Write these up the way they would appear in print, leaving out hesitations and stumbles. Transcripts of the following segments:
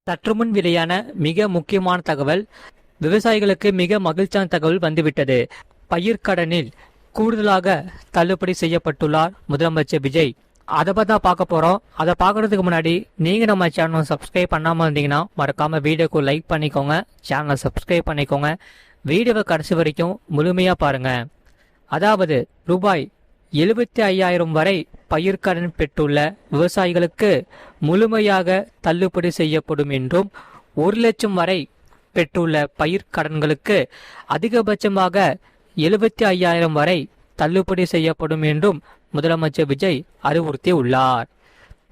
சற்றுமுன் வெளியான மிக முக்கியமான தகவல், விவசாயிகளுக்கு மிக மகிழ்ச்சியான தகவல் வந்துவிட்டது. பயிர்க்கடனில் கூடுதலாக தள்ளுபடி செய்யப்பட்டுள்ளார் முதலமைச்சர் விஜய். அதை பற்றி தான் பார்க்க போகிறோம். அதை பார்க்கறதுக்கு முன்னாடி நீங்கள் நம்ம சேனலை சப்ஸ்கிரைப் பண்ணாமல் இருந்தீங்கன்னா மறக்காமல் வீடியோக்கு லைக் பண்ணிக்கோங்க, சேனலை சப்ஸ்கிரைப் பண்ணிக்கோங்க, வீடியோவை கடைசி வரைக்கும் முழுமையாக பாருங்கள். அதாவது ரூபாய் 75,000 வரை பயிர்க்கடன் பெற்றுள்ள விவசாயிகளுக்கு முழுமையாக தள்ளுபடி செய்யப்படும் என்றும், 1 லட்சம் வரை பெற்றுள்ள பயிர்க்கடன்களுக்கு அதிகபட்சமாக 75,000 வரை தள்ளுபடி செய்யப்படும் என்றும் முதலமைச்சர் விஜய் அறிவுறுத்தியுள்ளார்.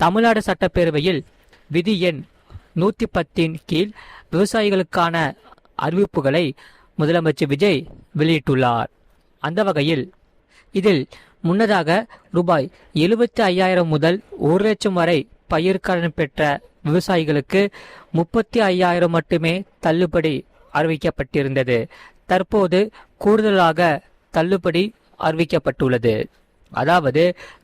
தமிழ்நாடு சட்டப்பேரவையில் விதி எண் 110 கீழ் விவசாயிகளுக்கான அறிவிப்புகளை முதலமைச்சர் விஜய் வெளியிட்டுள்ளார். அந்த வகையில் இதில் முன்னதாக ரூபாய் 75,000 முதல் 1 லட்சம் வரை பயிர்க்கடன் பெற்ற விவசாயிகளுக்கு 35,000 மட்டுமே தள்ளுபடி அறிவிக்கப்பட்டிருந்தது. தற்போது கூடுதலாக தள்ளுபடி அறிவிக்கப்பட்டுள்ளது. அதாவது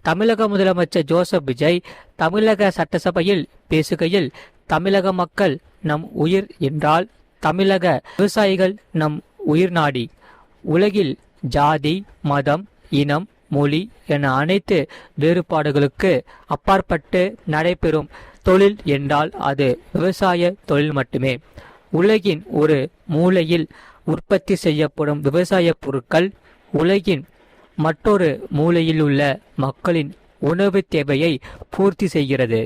தமிழக முதலமைச்சர் ஜோசப் விஜய் தமிழக சட்டசபையில் பேசுகையில், தமிழக மக்கள் நம் உயிர் என்றால் தமிழக விவசாயிகள் நம் உயிர் நாடி. உலகில் ஜாதி, மதம், இனம், மொழி என அனைத்து வேறுபாடுகளுக்கு அப்பாற்பட்டு நடைபெறும் தொழில் என்றால் அது விவசாய தொழில் மட்டுமே. உலகின் ஒரு மூலையில் உற்பத்தி செய்யப்படும் விவசாய பொருட்கள் உலகின் மற்றொரு மூலையில் உள்ள மக்களின் உணவு தேவையை பூர்த்தி செய்கிறது.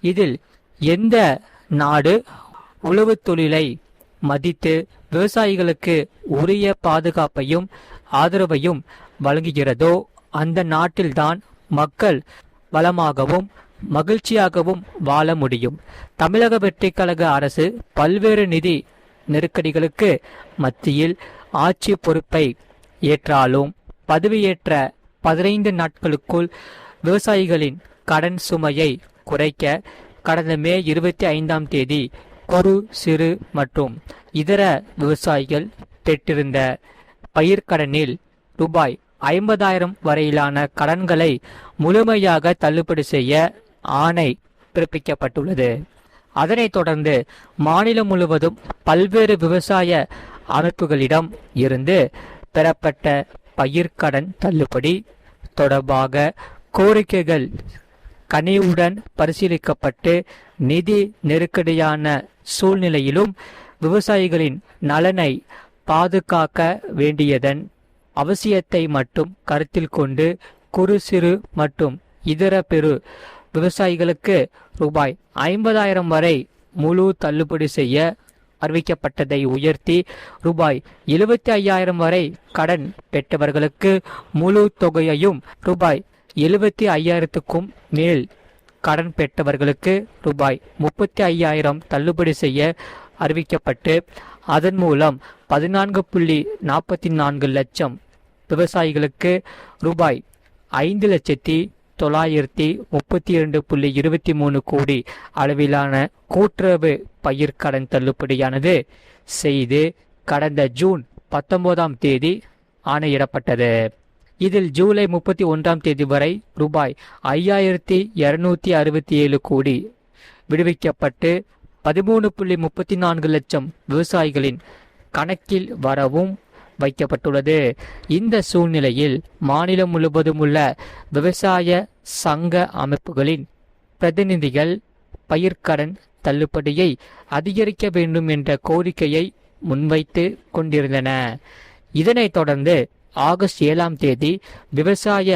இதில் எந்த நாடு உழவு தொழிலை மதித்து விவசாயிகளுக்கு உரிய பாதுகாப்பையும் ஆதரவையும் வழங்குகிறதோ அந்த நாட்டில்தான் மக்கள் வளமாகவும் மகிழ்ச்சியாகவும் வாழ முடியும். தமிழக வெற்றி கழக அரசு பல்வேறு நிதி நெருக்கடிகளுக்கு மத்தியில் ஆட்சி பொறுப்பை ஏற்றாலும் பதவியேற்ற 15 நாட்களுக்குள் விவசாயிகளின் கடன் சுமையை குறைக்க கடந்த மே 25ஆம் தேதி குறு, சிறு மற்றும் இதர விவசாயிகள் பெற்றிருந்த பயிர்க்கடனில் ரூபாய் 50,000 வரையிலான கடன்களை முழுமையாக தள்ளுபடி செய்ய ஆணை பிறப்பிக்கப்பட்டுள்ளது. அதனைத் தொடர்ந்து மாநிலம் முழுவதும் பல்வேறு விவசாய அமைப்புகளிடம் இருந்து பெறப்பட்ட பயிர்க்கடன் தள்ளுபடி தொடர்பாக கோரிக்கைகள் கனிவுடன் பரிசீலிக்கப்பட்டு நிதி நெருக்கடியான சூழ்நிலையிலும் விவசாயிகளின் நலனை பாதுகாக்க வேண்டியதன் அவசியத்தை மட்டும் கருத்தில் கொண்டு குறு, சிறு மற்றும் இதர பெரு விவசாயிகளுக்கு ரூபாய் 50,000 வரை முழு தள்ளுபடி செய்ய அறிவிக்கப்பட்டதை உயர்த்தி ரூபாய் 75,000 வரை கடன் பெற்றவர்களுக்கு முழு தொகையையும், ரூபாய் 75,000க்கும் மேல் கடன் பெற்றவர்களுக்கு ரூபாய் 35,000 தள்ளுபடி செய்ய அறிவிக்கப்பட்டு அதன் மூலம் 14.44 லட்சம் விவசாயிகளுக்கு ரூபாய் 5,932.23 கோடி அளவிலான கூட்டுறவு பயிர்க்கடன் தள்ளுபடியானது செய்து கடந்த ஜூன் 19ஆம் தேதி ஆணையிடப்பட்டது. இதில் ஜூலை 31ஆம் தேதி வரை ரூபாய் 5,267 கோடி விடுவிக்கப்பட்டு 13.34 லட்சம் விவசாயிகளின் கணக்கில் வரவும் வைக்கப்பட்டுள்ளது. இந்த சூழ்நிலையில் மாநிலம் முழுவதும் உள்ள விவசாய சங்க அமைப்புகளின் பிரதிநிதிகள் பயிர்க்கடன் தள்ளுபடியை அதிகரிக்க வேண்டும் என்ற கோரிக்கையை முன்வைத்து கொண்டிருந்தன. இதனைத் தொடர்ந்து ஆகஸ்ட் 7ஆம் தேதி விவசாய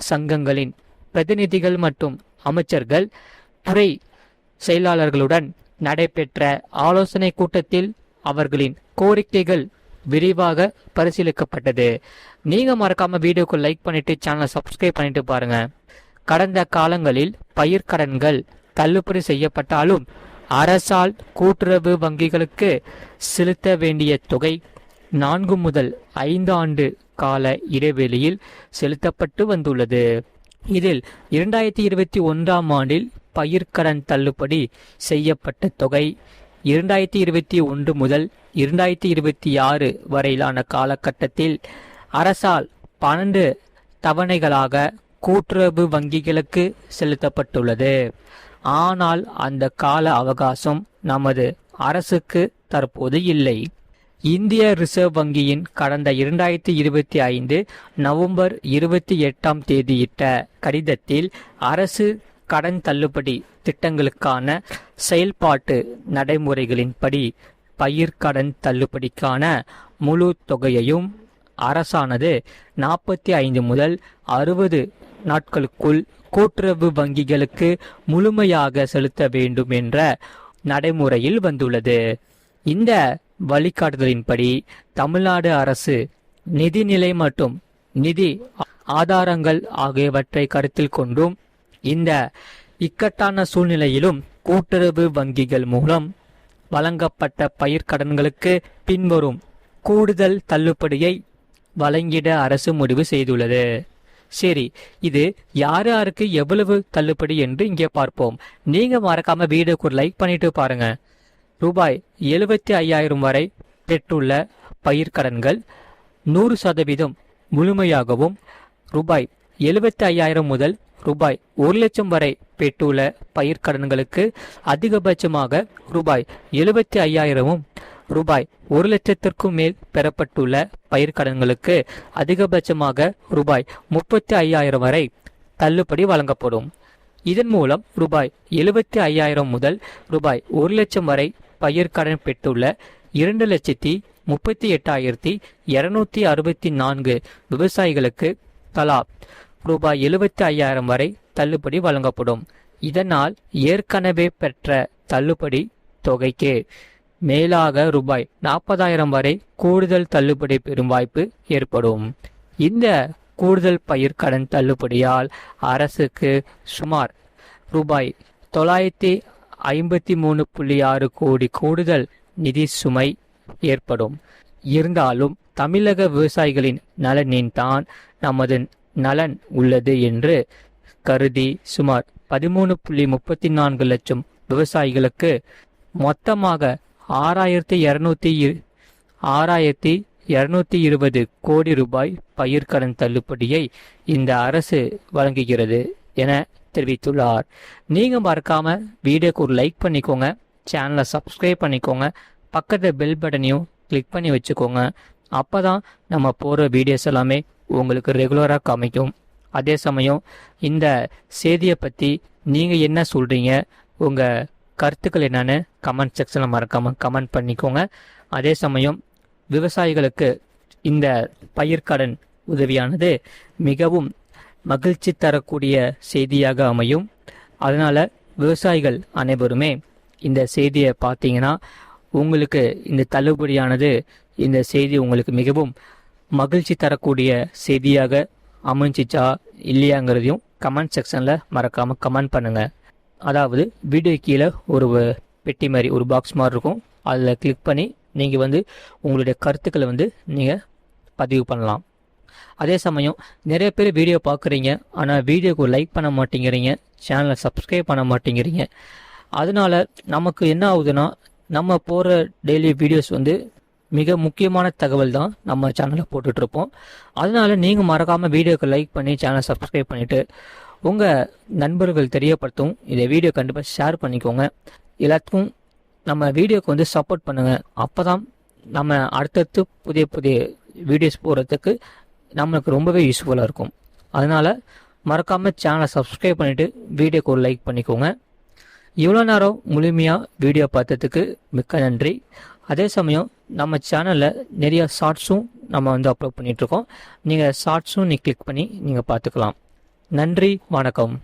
சங்கங்களின் பிரதிநிதிகள் மற்றும் அமைச்சர்கள், துறை செயலாளர்களுடன் நடைபெற்ற ஆலோசனை கூட்டத்தில் அவர்களின் கோரிக்கைகள் விரிவாக பரிசீலிக்கப்பட்டது. நீங்க மறக்காம வீடியோக்கு லைக் பண்ணிட்டு சேனலை சப்ஸ்கிரைப் பண்ணிட்டு பாருங்க. கடந்த காலங்களில் பயிர்க்கடன்கள் தள்ளுபடி செய்யப்பட்டாலும் அரசால் கூட்டுறவு வங்கிகளுக்கு செலுத்த வேண்டிய தொகை 4 முதல் 5 ஆண்டு கால இடைவெளியில் செலுத்தப்பட்டு வந்துள்ளது. இதில் 2021ஆம் ஆண்டில் பயிர்க்கடன் தள்ளுபடி செய்யப்பட்ட தொகை 2021 முதல் 2026 வரையிலான காலகட்டத்தில் அரசால் 12 தவணைகளாக கூட்டுறவு வங்கிகளுக்கு செலுத்தப்பட்டுள்ளது. ஆனால் அந்த கால அவகாசம் நமது அரசுக்கு தற்போது இல்லை. இந்திய ரிசர்வ் வங்கியின் கடந்த 2025 நவம்பர் 28ஆம் தேதியிட்ட கடிதத்தில் அரசு கடன் தள்ளுபடி திட்டங்களுக்கான செயல்பாட்டு நடைமுறைகளின்படி பயிர்க்கடன் தள்ளுபடிக்கான முழு தொகையையும் அரசானது 45 முதல் 60 நாட்களுக்குள் கூட்டுறவு வங்கிகளுக்கு முழுமையாக செலுத்த வேண்டும் என்ற நடைமுறையில் வந்துள்ளது. இந்த வழிகாட்டுதலின்படி தமிழ்நாடு அரசு நிதிநிலை மற்றும் நிதி ஆதாரங்கள் ஆகியவற்றை கருத்தில் கொண்டும் இந்த இக்கட்டான சூழ்நிலையிலும் கூட்டுறவு வங்கிகள் மூலம் வழங்கப்பட்ட பயிர்க்கடன்களுக்கு பின்வரும் கூடுதல் தள்ளுபடியை வழங்கிட அரசு முடிவு செய்துள்ளது. சரி, இது யாருக்கு எவ்வளவு தள்ளுபடி என்று இங்கே பார்ப்போம். நீங்க மறக்காம வீடியோக்கு ஒரு லைக் பண்ணிட்டு பாருங்க. ரூபாய் 75,000 வரை பெற்றுள்ள பயிர்க்கடன்கள் 100% முழுமையாகவும், ரூபாய் 75,000 முதல் ரூபாய் 1,00,000 வரை பெற்றுள்ள பயிர்க்கடன்களுக்கு அதிகபட்சமாக ரூபாய் 75,000, ரூபாய் 1,00,000க்கும் மேல் பெறப்பட்டுள்ள பயிர்க்கடன்களுக்கு அதிகபட்சமாக ரூபாய் 35,000 வரை தள்ளுபடி வழங்கப்படும். இதன் மூலம் ரூபாய் 75,000 முதல் ரூபாய் 1,00,000 வரை பயிர்க்கடன் பெற்றுள்ள 2,38,264 விவசாயிகளுக்கு தலா ரூபாய் 75,000 வரை தள்ளுபடி வழங்கப்படும். இதனால் ஏற்கனவே பெற்ற தள்ளுபடி தொகைக்கு மேலாக ரூபாய் 40,000 வரை கூடுதல் தள்ளுபடி பெறும் வாய்ப்பு ஏற்படும். இந்த கூடுதல் பயிர்க்கடன் தள்ளுபடியால் அரசுக்கு சுமார் ரூபாய் 953.6 கோடி கூடுதல் நிதி சுமை ஏற்படும். இருந்தாலும் தமிழக விவசாயிகளின் நலனில் தான் நமது நலன் உள்ளது என்று கருதி சுமார் 13.34 லட்சம் விவசாயிகளுக்கு மொத்தமாக 6,220 கோடி ரூபாய் பயிர்க்கடன் தள்ளுபடியை இந்த அரசு வழங்குகிறது என தெரிவித்துள்ளார். நீங்க மறக்காம வீடியோக்கு ஒரு லைக் பண்ணிக்கோங்க, சேனலை சப்ஸ்கிரைப் பண்ணிக்கோங்க, பக்கத்து பெல் பட்டனையும் கிளிக் பண்ணி வச்சுக்கோங்க. அப்பதான் நம்ம போகிற வீடியோஸ் எல்லாமே உங்களுக்கு ரெகுலராக காமிக்கும். அதே சமயம் இந்த செய்தியை பற்றி நீங்கள் என்ன சொல்கிறீங்க, உங்கள் கருத்துக்கள் என்னன்னு கமெண்ட் செக்ஷனில் மறக்காமல் கமெண்ட் பண்ணிக்கோங்க. அதே சமயம் விவசாயிகளுக்கு இந்த பயிர்க்கடன் உதவியானது மிகவும் மகிழ்ச்சி தரக்கூடிய செய்தியாக அமையும். அதனால் விவசாயிகள் அனைவருமே இந்த செய்தியை பார்த்தீங்கன்னா உங்களுக்கு இந்த தள்ளுபடியானது, இந்த செய்தி உங்களுக்கு மிகவும் மகிழ்ச்சி தரக்கூடிய செய்தியாக அமைஞ்சிச்சா இல்லையாங்கிறதையும் கமெண்ட் செக்ஷனில் மறக்காமல் கமெண்ட் பண்ணுங்கள். அதாவது வீடியோ கீழே ஒரு பெட்டி மாதிரி ஒரு பாக்ஸ் மாதிரி இருக்கும், அதில் கிளிக் பண்ணி நீங்கள் உங்களுடைய கருத்துக்களை நீங்கள் பதிவு பண்ணலாம். அதே சமயம் நிறைய பேர் வீடியோ பார்க்குறீங்க, ஆனால் வீடியோக்கு லைக் பண்ண மாட்டேங்கிறீங்க, சேனலை சப்ஸ்கிரைப் பண்ண மாட்டேங்கிறீங்க. அதனால நமக்கு என்ன ஆகுதுன்னா, நம்ம போகிற டெய்லி வீடியோஸ் மிக முக்கியமான தகவல் தான் நம்ம சேனலில் போட்டுட்ருப்போம். அதனால நீங்கள் மறக்காமல் வீடியோக்கு லைக் பண்ணி சேனலை சப்ஸ்கிரைப் பண்ணிவிட்டு உங்கள் நண்பர்கள் தெரியப்படுத்தும். இந்த வீடியோ கண்டிப்பாக ஷேர் பண்ணிக்கோங்க. எல்லாத்துக்கும் நம்ம வீடியோக்கு சப்போர்ட் பண்ணுங்கள். அப்போ தான் நம்ம அடுத்தடுத்து புதிய புதிய வீடியோஸ் போகிறதுக்கு நம்மளுக்கு ரொம்பவே யூஸ்ஃபுல்லாக இருக்கும். அதனால் மறக்காமல் சேனலை சப்ஸ்கிரைப் பண்ணிவிட்டு வீடியோக்கு ஒரு லைக் பண்ணிக்கோங்க. இவ்வளோ நேரம் முழுமையாக வீடியோ பார்த்ததுக்கு மிக்க நன்றி. அதே சமயம் நம்ம சேனலில் நிறைய ஷார்ட்ஸும் நம்ம அப்லோட் பண்ணிகிட்ருக்கோம். நீங்கள் ஷார்ட்ஸும் கிளிக் பண்ணி நீங்கள் பார்த்துக்கலாம். நன்றி, வணக்கம்.